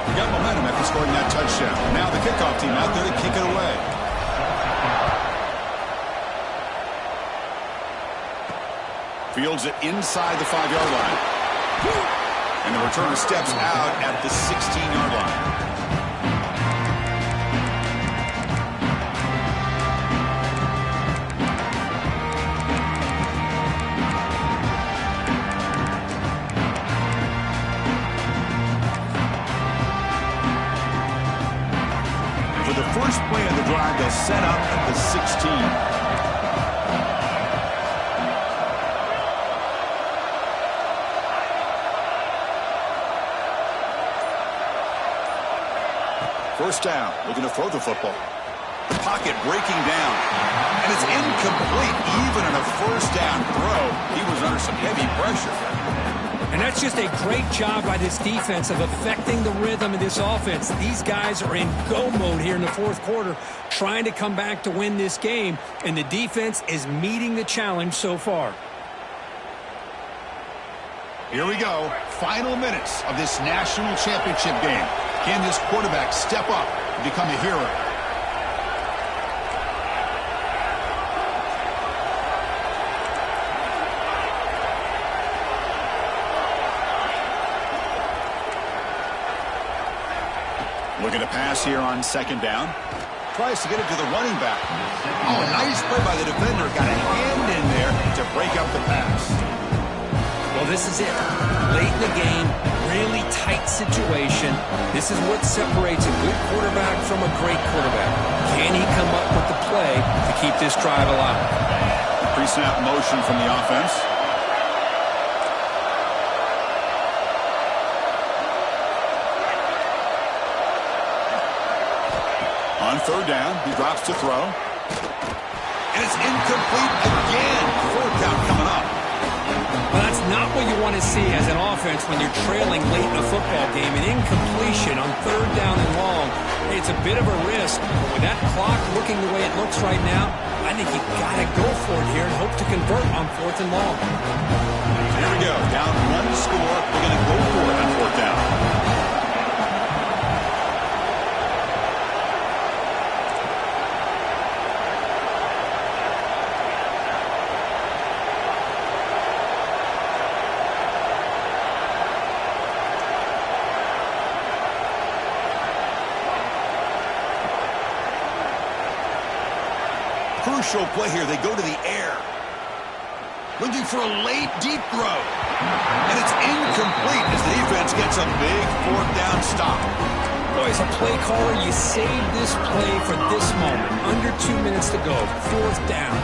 We got momentum after scoring that touchdown. Now the kickoff team out there to kick it away. Fields it inside the 5-yard line. And the returner steps out at the 16-yard line. For the first play of the drive, they'll set up at the 16. First down, looking to throw the football. The pocket breaking down. And it's incomplete, even in a first down throw. He was under some heavy pressure. And that's just a great job by this defense of affecting the rhythm of this offense. These guys are in go mode here in the 4th quarter, trying to come back to win this game. And the defense is meeting the challenge so far. Here we go. Final minutes of this national championship game. Can this quarterback step up and become a hero? Looking to pass here on 2nd down. Tries to get it to the running back. Oh, nice play by the defender. Got a hand in there to break up the pass. Well, this is it. Late in the game, really tight situation. This is what separates a good quarterback from a great quarterback. Can he come up with the play to keep this drive alive? Pre-snap motion from the offense. On third down, he drops to throw. And it's incomplete again. Fourth down coming up. Well, that's not what you want to see as an offense when you're trailing late in a football game. An incompletion on third down and long. Hey, it's a bit of a risk, but with that clock looking the way it looks right now, I think you got to go for it here and hope to convert on fourth and long. Here we go. Down one score. They're going to go for it on fourth down. Crucial play here. They go to the air. Looking for a late, deep throw. And it's incomplete as the defense gets a big fourth down stop. Boy, as a play caller, you save this play for this moment. Under 2 minutes to go. Fourth down.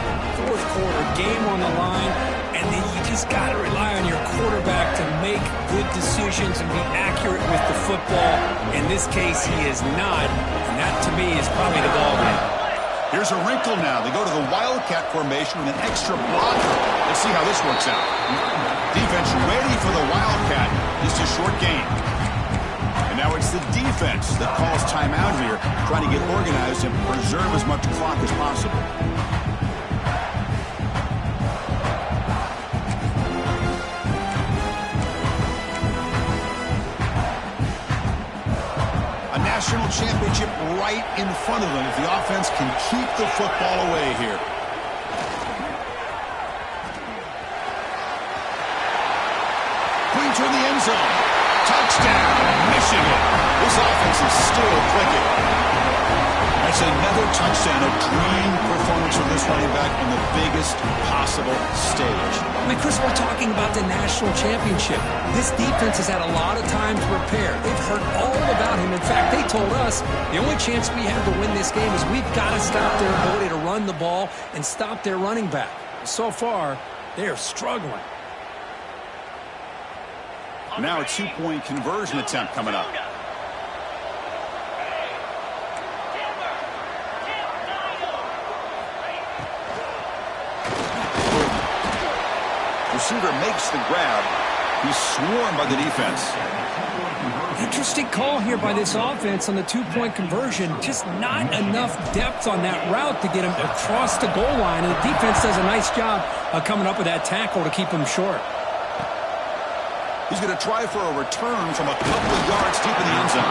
Fourth quarter. Game on the line. And then you just got to rely on your quarterback to make good decisions and be accurate with the football. In this case, he is not. And that, to me, is probably the ball game. Here's a wrinkle now. They go to the Wildcat formation with an extra blocker. Let's see how this works out. Defense ready for the Wildcat. Just a short game. And now it's the defense that calls timeout here, trying to get organized and preserve as much clock as possible. National championship right in front of them if the offense can keep the football away here. Pointer in the end zone. Touchdown, Michigan. This offense is still clicking. That's another touchdown, a dream performance from this running back on the biggest possible stage. I mean, Chris, we're talking about the national championship. This defense has had a lot of time to prepare. They've heard all about him. In fact, they told us the only chance we have to win this game is we've got to stop their ability to run the ball and stop their running back. So far, they are struggling. Now a two-point conversion attempt coming up. Receiver makes the grab. He's swarmed by the defense. Interesting call here by this offense on the two-point conversion. Just not enough depth on that route to get him across the goal line. And the defense does a nice job of coming up with that tackle to keep him short. He's going to try for a return from a couple of yards deep in the end zone.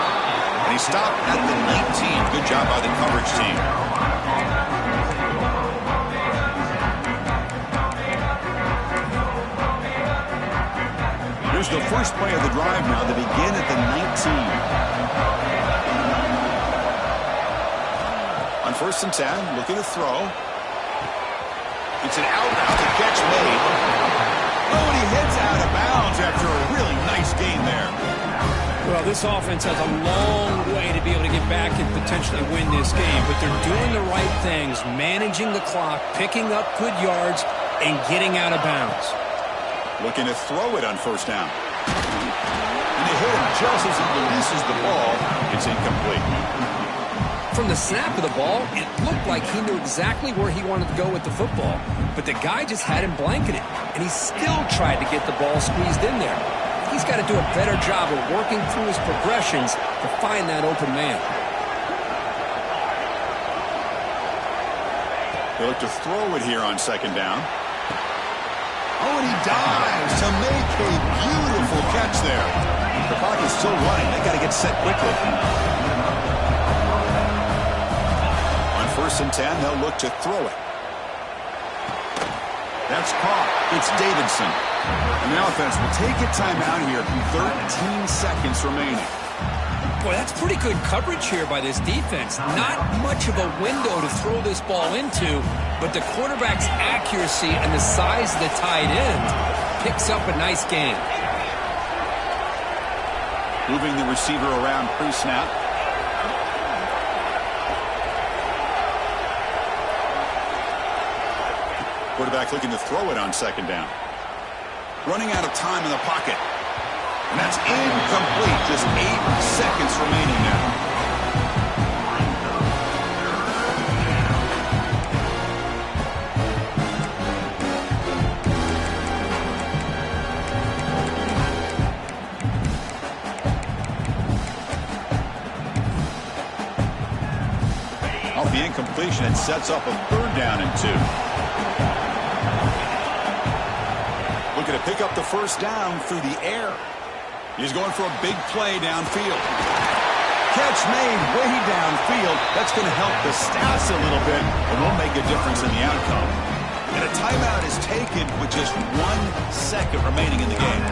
And he stopped at the 19. Good job by the coverage team. Here's the first play of the drive now. They begin at the 19. On first and 10, looking to throw. It's an out-route, the catch made. Oh, and he heads out of bounds after a really nice gain there. Well, this offense has a long way to be able to get back and potentially win this game, but they're doing the right things, managing the clock, picking up good yards, and getting out of bounds. Looking to throw it on first down. And they hit him just as he releases the ball. It's incomplete. From the snap of the ball, it looked like he knew exactly where he wanted to go with the football, but the guy just had him blanketed, and he still tried to get the ball squeezed in there. He's got to do a better job of working through his progressions to find that open man. They look to throw it here on second down. Oh, and he dives to make a beautiful catch there. The clock is still running. They got to get set quickly. On first and 10, they'll look to throw it. That's caught. It's Davidson. And the offense will take a timeout here. 13 seconds remaining. Boy, that's pretty good coverage here by this defense. Not much of a window to throw this ball into, but the quarterback's accuracy and the size of the tight end picks up a nice gain. Moving the receiver around pre-snap. Quarterback looking to throw it on second down. Running out of time in the pocket. And that's incomplete. Just 8 seconds remaining now. Off the incompletion, it sets up a 3rd down and 2. Looking to pick up the 1st down through the air. He's going for a big play downfield. Catch made way downfield. That's going to help the stats a little bit, but won't make a difference in the outcome. And a timeout is taken with just 1 second remaining in the game.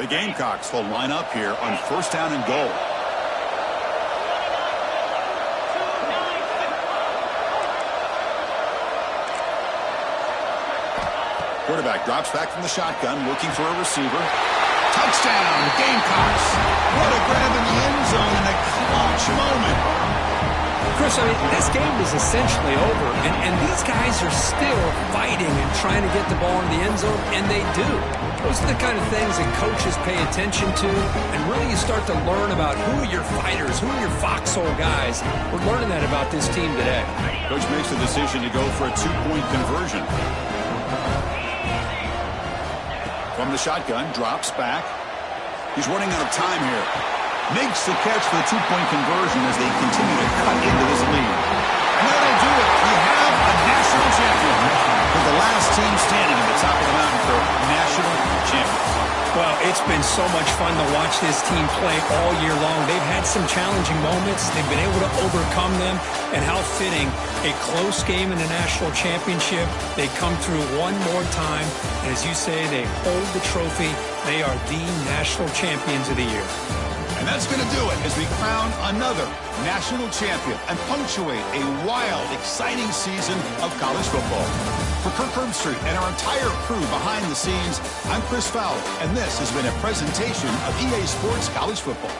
The Gamecocks will line up here on 1st down and goal. Quarterback drops back from the shotgun, looking for a receiver. Touchdown, Gamecocks. What a grab in the end zone in a clutch moment. Chris, I mean, this game is essentially over, and these guys are still fighting and trying to get the ball in the end zone, and they do. Those are the kind of things that coaches pay attention to, and really you start to learn about who are your fighters, who are your foxhole guys. We're learning that about this team today. Coach makes the decision to go for a 2-point conversion. From the shotgun, drops back. He's running out of time here. Makes the catch for the 2-point conversion as they continue to cut into this lead. And that'll do it. We have a national champion. With the last team standing at the top of the mountain for national champions. Well, it's been so much fun to watch this team play all year long. They've had some challenging moments. They've been able to overcome them. And how fitting, a close game in the national championship. They come through one more time. And as you say, they hold the trophy. They are the national champions of the year. And that's going to do it as we crown another national champion and punctuate a wild, exciting season of college football. For Kirk Herbstreit and our entire crew behind the scenes, I'm Chris Fowler, and this has been a presentation of EA Sports College Football.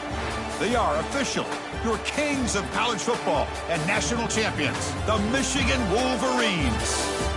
They are official, your kings of college football and national champions, the Michigan Wolverines.